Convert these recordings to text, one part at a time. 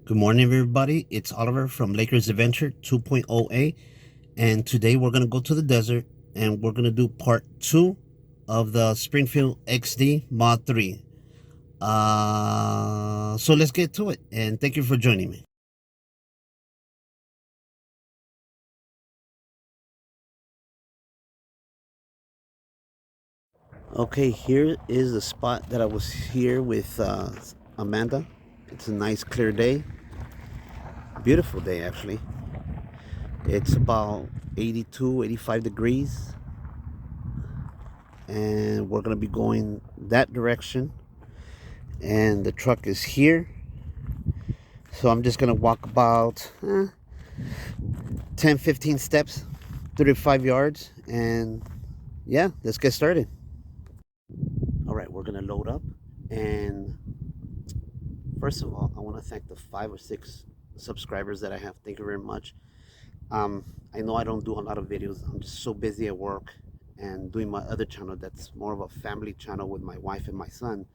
Good morning, everybody. It's Oliver from Lakers Adventure 2.0A, and today we're going to go to the desert and we're going to do part 2 of the Springfield XD Mod 3. So let's get to it, and thank you for joining me. Okay, here is the spot that I was here with Amanda. It's a nice clear day, beautiful day actually. It's about 82, 85 degrees, and we're going to be going that direction, and the truck is here, so I'm just going to walk about 10-15 steps, 35 yards, and yeah, let's get started. All right, we're going to load up, and first of all, I want to thank the 5 or 6 subscribers that I have. Thank you very much. I know I don't do a lot of videos. I'm just so busy at work and doing my other channel that's more of a family channel with my wife and my son.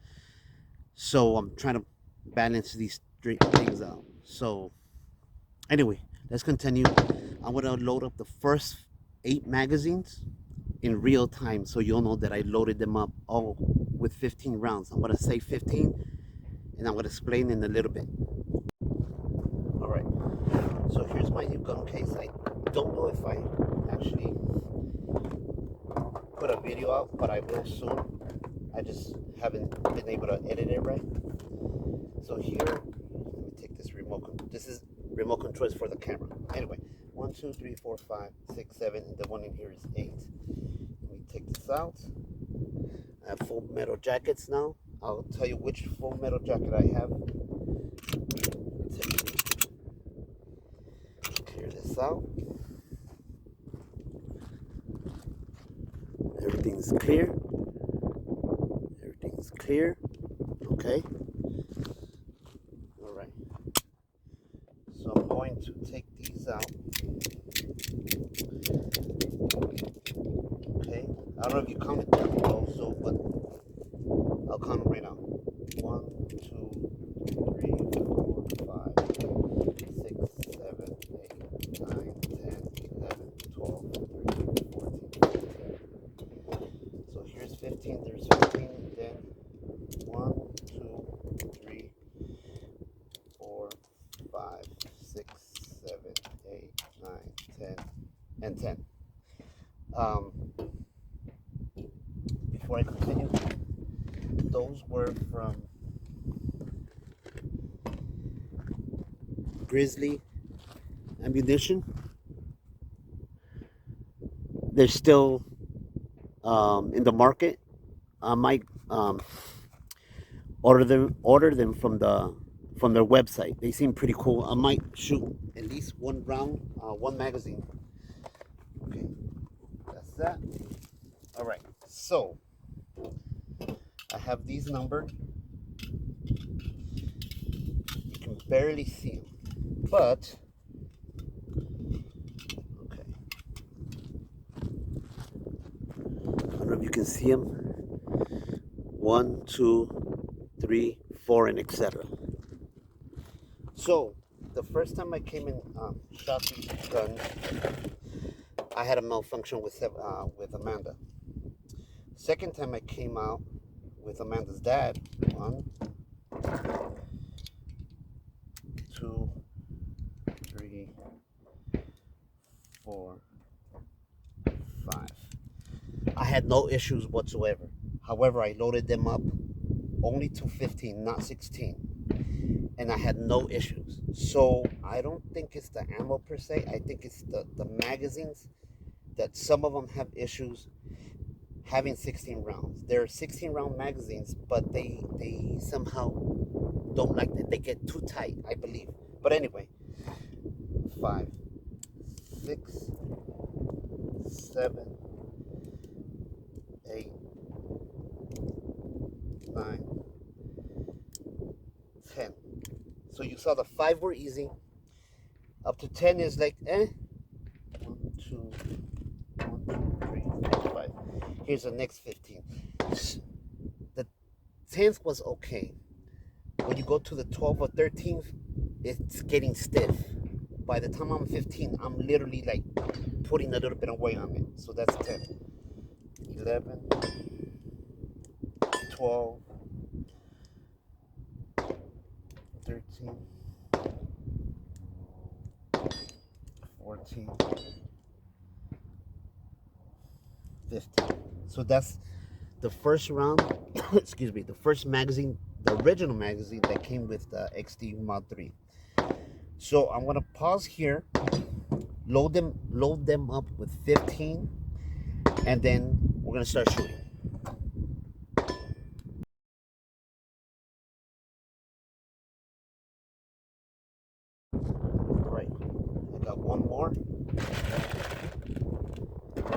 So I'm trying to balance these three things out. So anyway, let's continue. I'm gonna load up the first 8 magazines in real time, so you'll know that I loaded them up all with 15 rounds. I'm gonna say 15, and I'm gonna explain in a little bit. All right. So here's my new gun case. I don't know if I actually put a video out, but I will soon. I just haven't been able to edit it right. So here, let me take this remote. This is remote controls for the camera. Anyway, 1, 2, 3, 4, 5, 6, 7, and the one in here is 8. Let me take this out. I have full metal jackets now. I'll tell you which full metal jacket I have. Clear this out. Everything's clear. Everything's clear. Okay. All right. So I'm going to take these out. Okay. I don't know if you count it down below, so but I'll count them right now. 1, 2, 3, 4, 5, 6, 7, 8, 9, 10, 11, 12, 13, 14, 15. So here's 15, there's 15, and then 1, 2, 3, 4, 5, 6, 7, 8, 9, 10, and 10. Before I continue, those were from Grizzly Ammunition. They're still in the market. I might order them from their website. They seem pretty cool. I might shoot at least one round, one magazine. Okay, that's that. All right, so I have these numbered. You can barely see them, but okay. I don't know if you can see them. 1, 2, 3, 4, and etc. So the first time I came in, shot these guns, I had a malfunction with Amanda. Second time I came out with Amanda's dad, 1, 2, 3, 4, 5. I had no issues whatsoever. However, I loaded them up only to 15, not 16. And I had no issues. So I don't think it's the ammo per se. I think it's the magazines that some of them have issues having 16 rounds. They're 16 round magazines, but they somehow don't like it. They get too tight, I believe. But anyway, 5, 6, 7, 8, 9, 10. So you saw the 5 were easy. Up to 10 is like 1, 2, 3, 4, 5. Here's the next 15. The 10th was okay. When you go to the 12th or 13th, it's getting stiff. By the time I'm 15, I'm literally like putting a little bit of weight on it. So that's 10, 11, 12, 13, 14, 15. So that's the first round, excuse me, the first magazine, the original magazine that came with the XD Mod 3. So I'm gonna pause here, load them up with 15, and then we're gonna start shooting. All right, I got one more,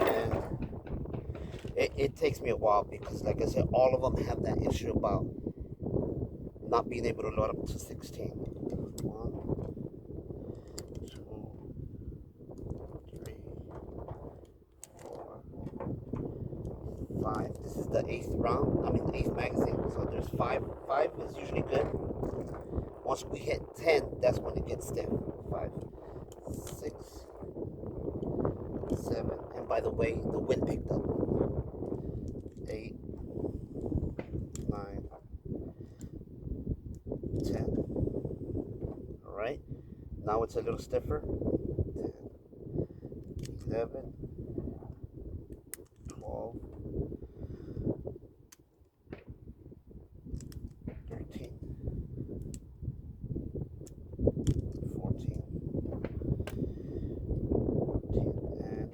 and it takes me a while because, like I said, all of them have that issue about not being able to load up to 16. 1, 2, 3, 4, 5. This is the 8th round. I mean, 8th magazine. So there's 5. 5 is usually good. Once we hit 10, that's when it gets stiff. 5, 6, 7. And by the way, the wind picked up. 8, 9, 10. All right. Now it's a little stiffer. 10, 11, 12, 13, 14, and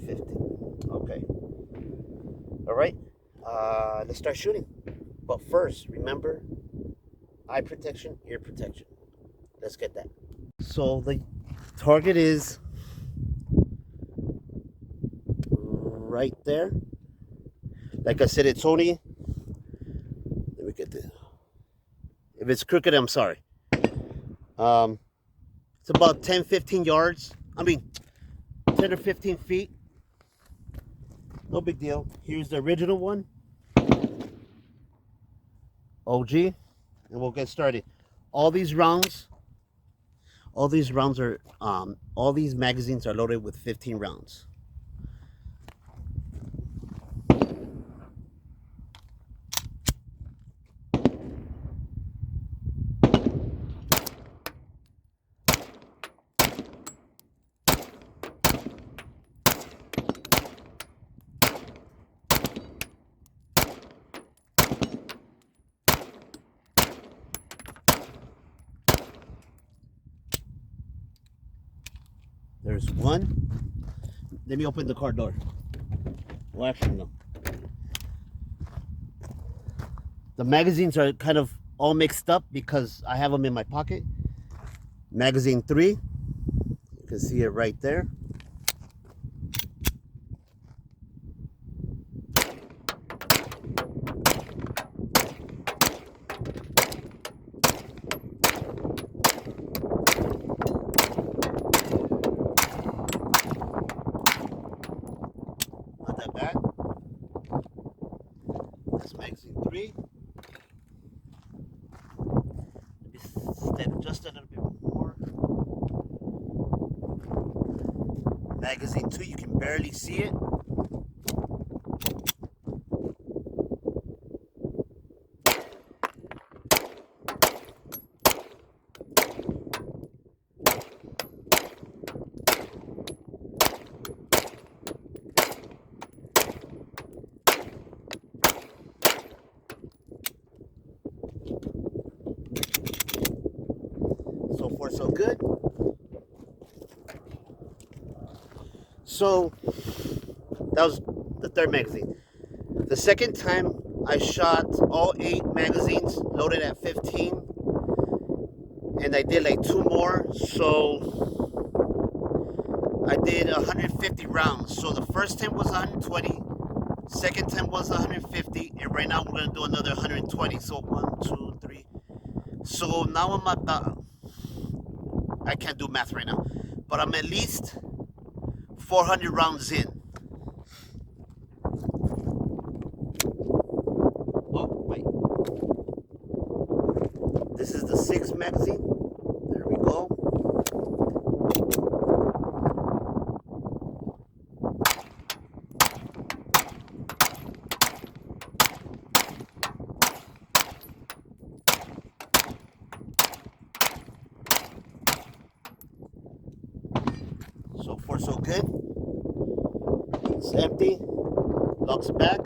15. Okay. All right. Let's start shooting. But first, remember, eye protection, ear protection. Let's get that. So the target is right there. Like I said, it's only, let me get this. If it's crooked, I'm sorry. It's about 10, 15 yards. I mean, 10 or 15 feet. No big deal. Here's the original one. OG. And we'll get started. All these rounds are, all these magazines are loaded with 15 rounds. There's one. Let me open the car door. Well, actually, no. The magazines are kind of all mixed up because I have them in my pocket. Magazine 3. You can see it right there. Not that bad. That's magazine 3. Let me step just a little bit more. Magazine 2, you can barely see it. So far, so good. So that was the third magazine. The second time I shot all 8 magazines loaded at 15, and I did like 2 more, so I did 150 rounds. So the first time was 120, second time was 150, and right now we're gonna do another 120. So 1, 2, 3. So now I'm at the, I can't do math right now, but I'm at least 400 rounds in. Oh, wait. This is the 6 magazine. There we go. So far so good. It's empty. Locks back.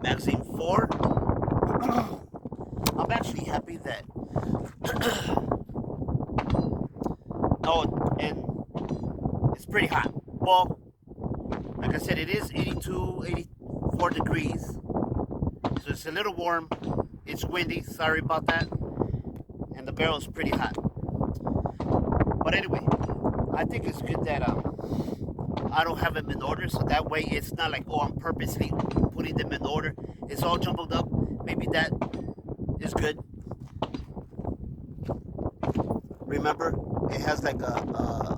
Magazine 4. I'm actually happy that oh, and it's pretty hot. Well, like I said, it is 82, 84 degrees. So it's a little warm. It's windy. Sorry about that. And the barrel is pretty hot. But anyway, I think it's good that I don't have them in order, so that way it's not like, oh, I'm purposely putting them in order. It's all jumbled up. Maybe that is good. Remember, it has like a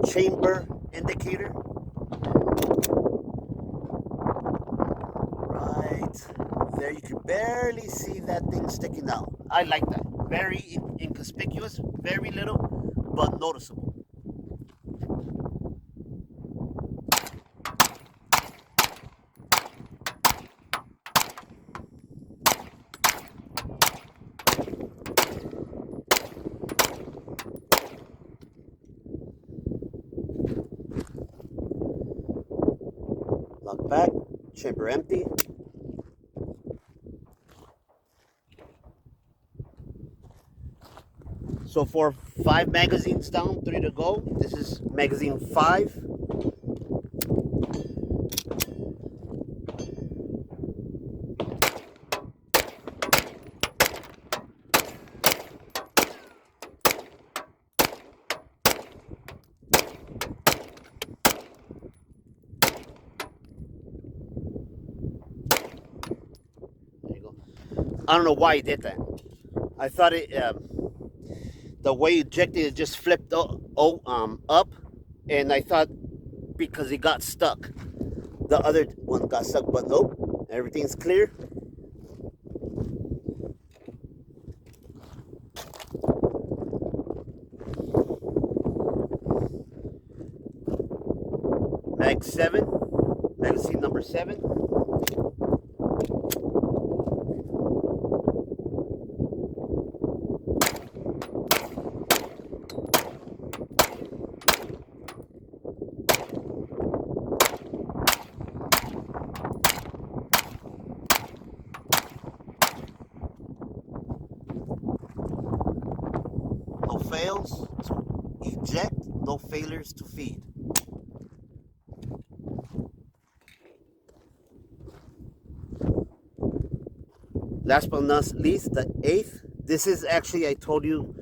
chamber indicator. Right there, you can barely see that thing sticking out. I like that. Very inconspicuous, very little, but noticeable. Lock back, chamber empty. So for 5 magazines down, 3 to go. This is magazine 5. There you go. I don't know why he did that. I thought it the way you ejected it just flipped up, and I thought because it got stuck, the other one got stuck, but nope, everything's clear. Mag 7, magazine number 7. No fails to eject, no failures to feed. Last but not least, the 8th. This is actually, I told you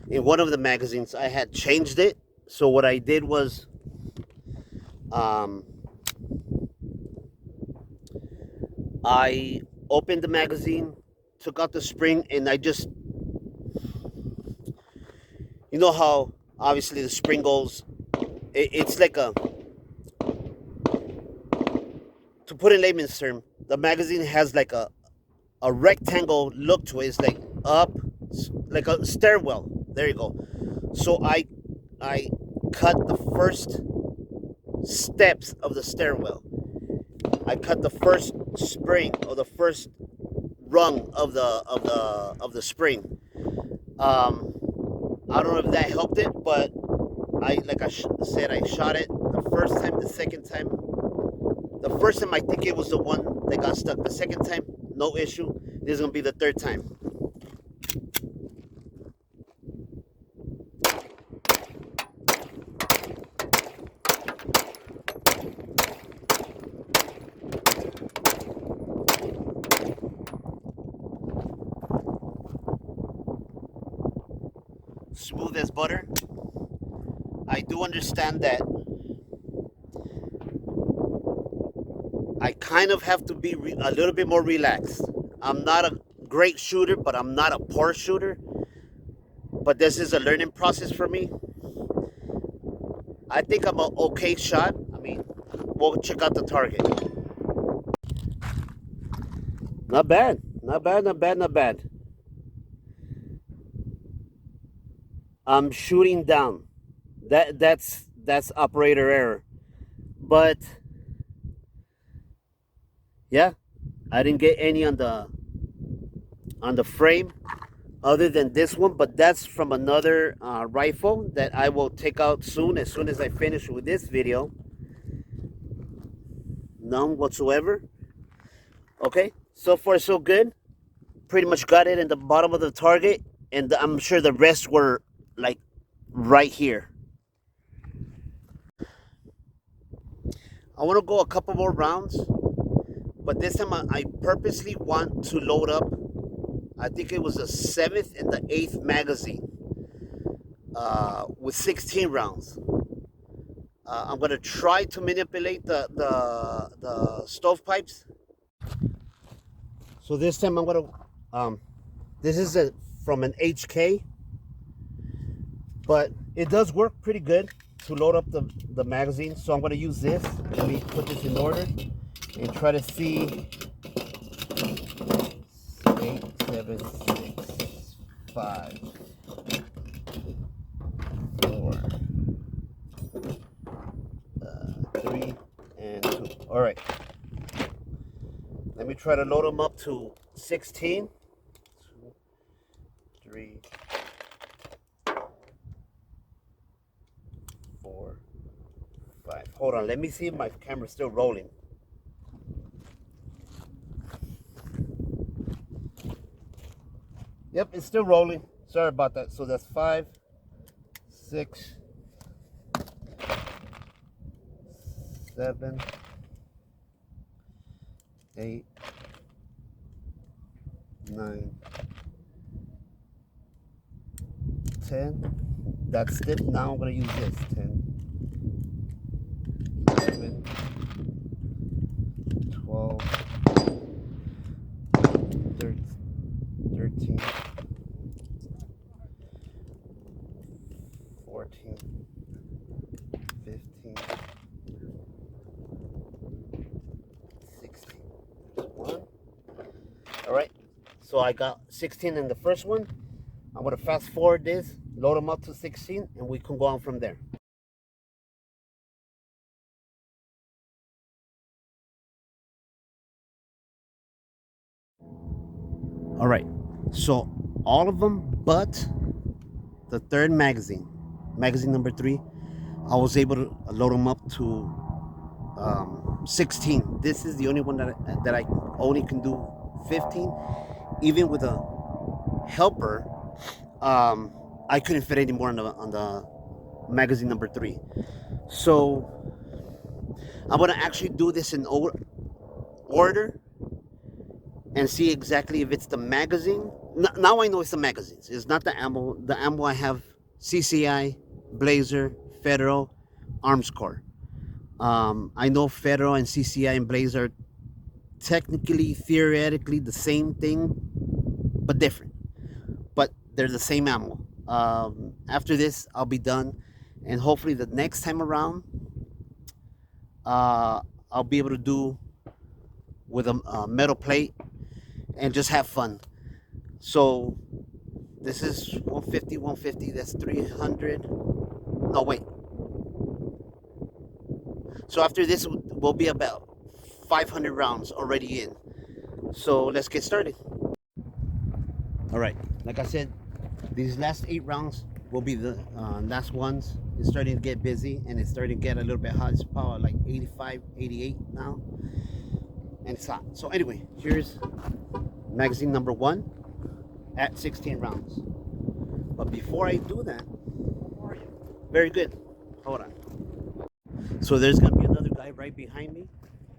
in one of the magazines, I had changed it. So what I did was, I opened the magazine, took out the spring, and I just, you know how obviously the spring goes, it's like a, to put in layman's term, the magazine has like a rectangle look to it. It's like up, like a stairwell. There you go. So I cut the first steps of the stairwell. I cut the first spring or the first rung of the spring. I don't know if that helped it, but I said, I shot it the first time, the second time. The first time I think it was the one that got stuck. The second time, no issue. This is gonna be the third time. Smooth as butter. I do understand that I kind of have to be a little bit more relaxed. I'm not a great shooter, but I'm not a poor shooter. But this is a learning process for me. I think I'm an okay shot. I mean, we'll check out the target. Not bad, not bad, not bad, not bad. I'm shooting down. That's operator error. But yeah, I didn't get any on the frame other than this one, but that's from another rifle that I will take out soon as I finish with this video. None whatsoever. Okay, so far so good. Pretty much got it in the bottom of the target, and I'm sure the rest were like right here. I want to go a couple more rounds, but this time I purposely want to load up. I think it was the 7th and the 8th magazine with 16 rounds. I'm gonna try to manipulate the stovepipes. So this time I'm gonna this is from an HK, but it does work pretty good to load up the magazine. So I'm gonna use this. Let me put this in order and try to see 8, 7, 6, 5, 4, 3, and 2. All right. Let me try to load them up to 16. 2, 3, 4, 5. Hold on. Let me see if my camera's still rolling. Yep, it's still rolling. Sorry about that. So that's 5, 6, 7, 8, 9, 10. That's it. Now I'm going to use this. 10, 11, 12, 13, 14, 15, 16. There's 1. All right. So I got 16 in the first one. I'm going to fast forward this, load them up to 16, and we can go on from there. All right. So all of them but the third magazine, magazine number 3, I was able to load them up to 16. This is the only one that I only can do 15. Even with a helper, I couldn't fit any more on the magazine number 3. So I'm gonna actually do this in order and see exactly if it's the magazine. Now I know it's the magazines. It's not the ammo. The ammo I have CCI, Blazer, Federal, Arms Corps. I know Federal and CCI and Blazer are technically, theoretically the same thing, but different. But they're the same ammo. After this, I'll be done, and hopefully the next time around, I'll be able to do with a metal plate and just have fun. So this is 150, 150. That's 300. No, wait. So after this, will be about 500 rounds already in. So let's get started. All right. Like I said, these last 8 rounds will be the last ones. It's starting to get busy and it's starting to get a little bit hot. It's probably like 85, 88 now. And it's hot. So anyway, here's magazine number 1 at 16 rounds. But before I do that, very good. Hold on. So there's gonna be another guy right behind me,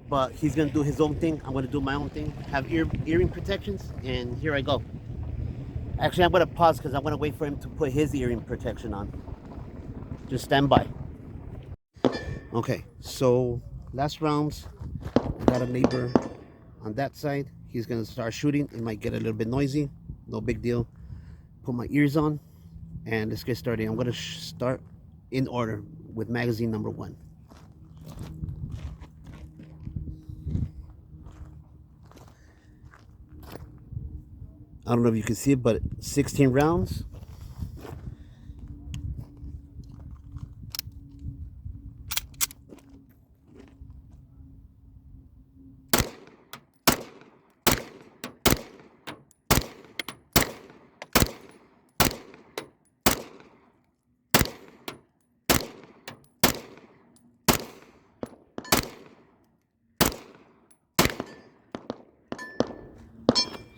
but he's gonna do his own thing. I'm gonna do my own thing. Have earring protections, and here I go. Actually, I'm gonna pause because I'm gonna wait for him to put his earring protection on. Just stand by. Okay, so last rounds, I got a neighbor on that side. He's gonna start shooting. It might get a little bit noisy. No big deal. Put my ears on, and let's get started. I'm gonna start in order with magazine number 1. I don't know if you can see it, but 16 rounds.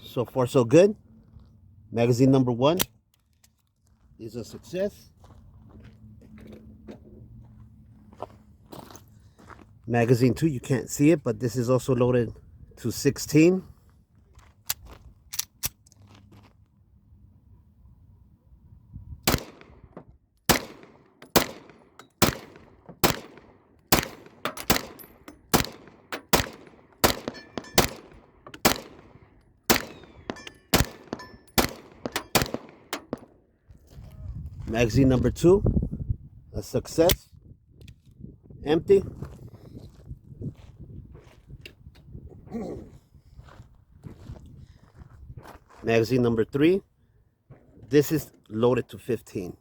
So far, so good. Magazine number 1 is a success. Magazine 2, you can't see it, but this is also loaded to 16. Magazine number 2, a success. Empty. Magazine number 3, this is loaded to 15.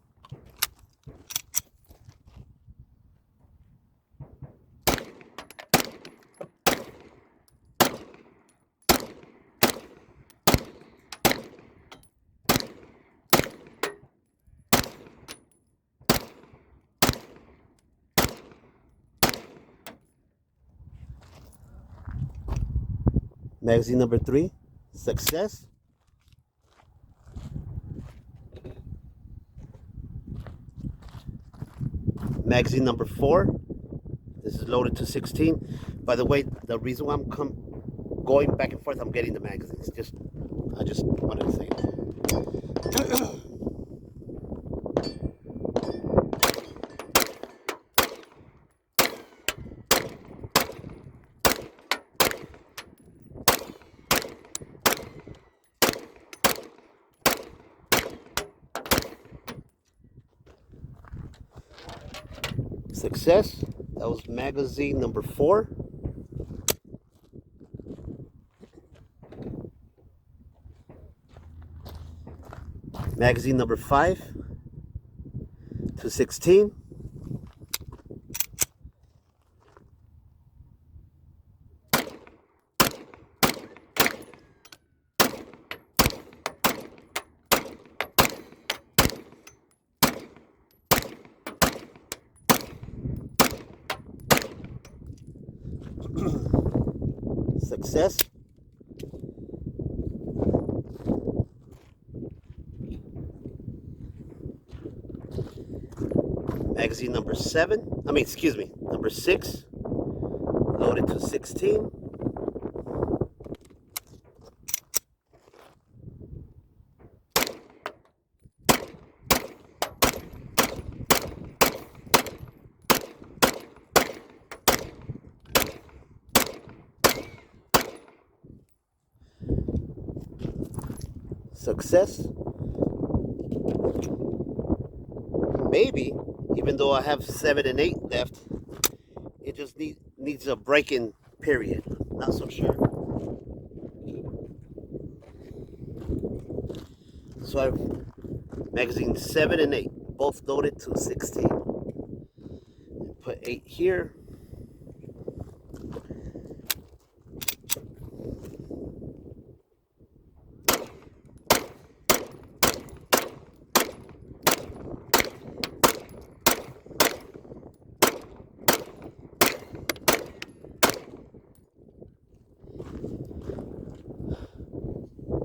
Magazine number 3, success. Magazine number 4, this is loaded to 16. By the way, the reason why I'm going back and forth, I'm getting the magazines. I just wanted to say it. Success. That was magazine number 4. Magazine number 5 to 16. Success. Magazine number 7, number 6, loaded to 16. Success. Maybe, even though I have 7 and 8 left, it just needs a break-in period. Not so sure. So I've magazine 7 and 8, both loaded to 16. Put 8 here.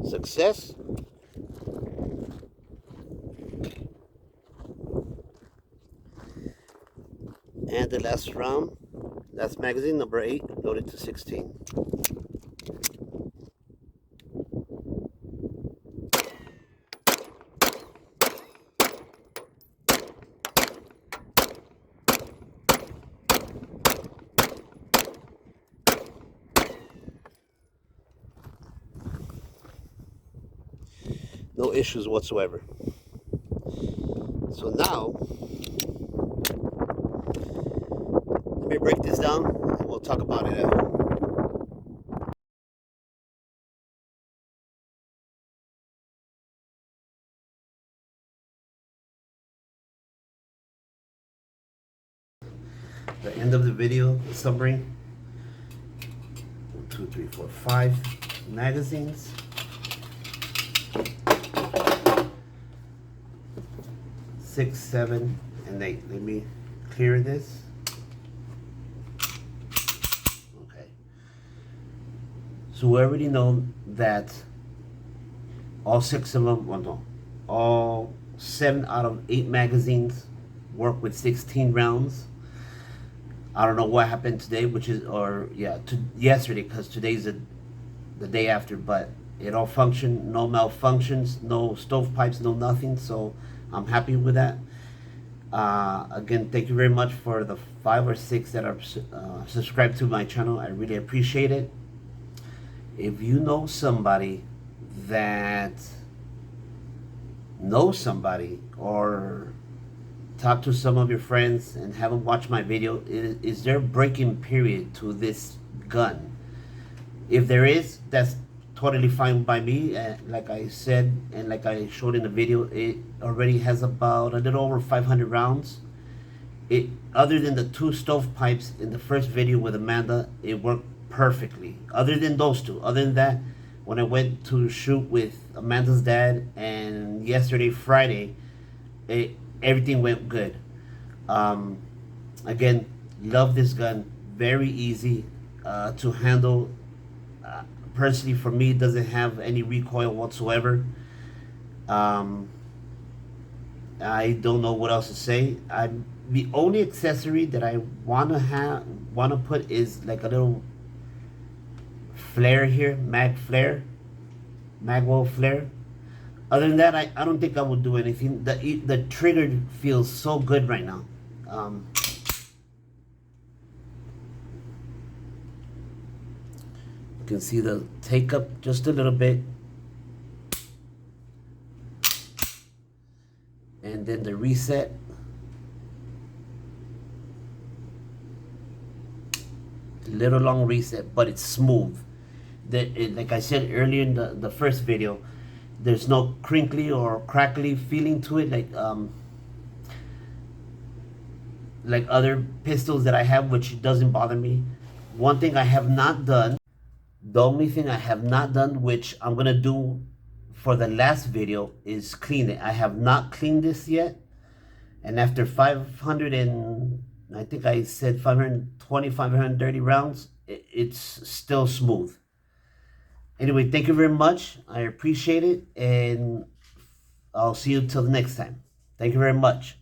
Success. And the last round, that's magazine number 8, loaded to 16. No issues whatsoever. So now, let me break this down and we'll talk about it at home. the end of the video, the summary. 1, 2, 3, 4, 5 magazines. 6, 7, and 8. Let me clear this. Okay. So we already know that all 6 of them, well, no, all 7 out of 8 magazines work with 16 rounds. I don't know what happened today, yesterday, because today's the day after, but it all functioned, no malfunctions, no stovepipes, no nothing, so I'm happy with that. Again, thank you very much for the 5 or 6 that are subscribed to my channel. I really appreciate it. If you know somebody that knows somebody, or talk to some of your friends and have them watch my video, is there a breaking period to this gun? If there is, that's totally fine by me. Like I said, and like I showed in the video, it already has about a little over 500 rounds. It, other than the 2 stovepipes in the first video with Amanda, it worked perfectly. Other than those 2, other than that, when I went to shoot with Amanda's dad and yesterday, Friday, everything went good. Again, love this gun. Very easy to handle. Personally, for me, it doesn't have any recoil whatsoever. I don't know what else to say. The only accessory that I wanna put is like a little flare here, magwell flare. Other than that, I don't think I would do anything. The trigger feels so good right now. You can see the take up just a little bit. And then the reset. Little long reset, but it's smooth. Like I said earlier in the first video, there's no crinkly or crackly feeling to it like other pistols that I have, which doesn't bother me. One thing I have not done, the only thing I have not done, which I'm gonna do for the last video, is clean it. I have not cleaned this yet, and after 500 and I think I said 520, 530 rounds, it's still smooth. Anyway, thank you very much. I appreciate it, and I'll see you till the next time. Thank you very much.